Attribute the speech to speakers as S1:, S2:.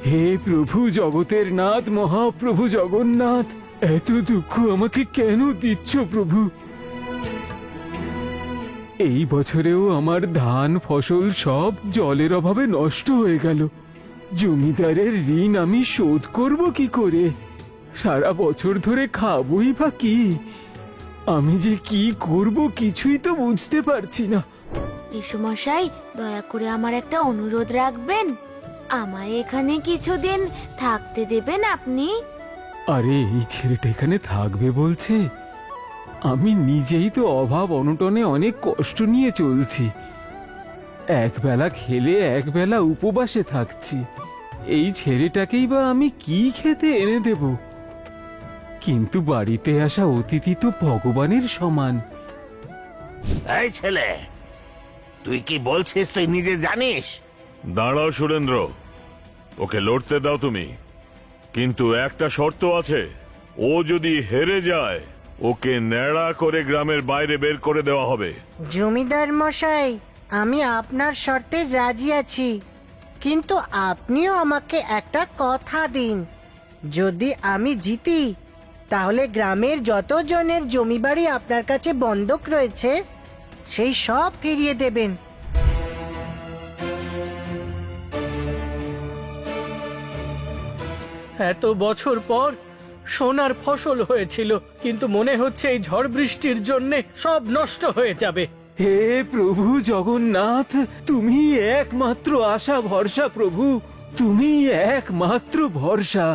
S1: হে প্রভু জগতের নাথ, মহাপ্রভু জগন্নাথ, এত দুঃখ আমাকে কেন দিচ্ছ প্রভু? এই বছরেও আমার ধান ফসল সব জলের অভাবে নষ্ট হয়ে গেল। জমিদারের ঋণ আমি শোধ করব কি করে? সারা বছর ধরে খাবই বা কি? আমি যে কি করব কিছুই তো বুঝতে পারছি না।
S2: পিসুমশাই, দয়া করে আমার একটা অনুরোধ রাখবেন। আমায় এখানে কিছুদিন থাকতে দেবেন আপনি?
S1: আরে এই ছেলেটা এখানে থাকবে বলছে? আমি নিজেই তো অভাব অনটনে অনেক কষ্ট নিয়ে চলছি। একবেলা খেলে একবেলা উপবাসে থাকছি। এই ছেলেটাকেই বা আমি কি খেতে এনে দেব? কিন্তু বাড়িতে আসা অতিথি তো ভগবানের সমান।
S3: এই ছেলে, তুই কি বলছিস তুই নিজে জানিস?
S4: দাঁড়াও সুরেন্দ্র, ওকে লড়তে দাও তুমি, কিন্তু একটা শর্ত আছে। ও যদি হেরে যায় ওকে ন্যাড়া করে গ্রামের বাইরে বের করে দেওয়া হবে।
S5: জমিদার মশাই, আমি আপনার শর্তে রাজি আছি, কিন্তু আপনিও আমাকে একটা কথা দিন। যদি আমি জিতি, তাহলে গ্রামের যতজনের জমি বাড়ি আপনার কাছে বন্ধক রয়েছে সেই সব ফিরিয়ে দেবেন।
S6: এত বছর পর সোনার ফসল হয়েছিল, কিন্তু মনে হচ্ছে এই ঝড় বৃষ্টির জন্য সব নষ্ট হয়ে যাবে।
S1: হে প্রভু জগন্নাথ, তুমি একমাত্র আশা ভরসা প্রভু, তুমি একমাত্র ভরসা।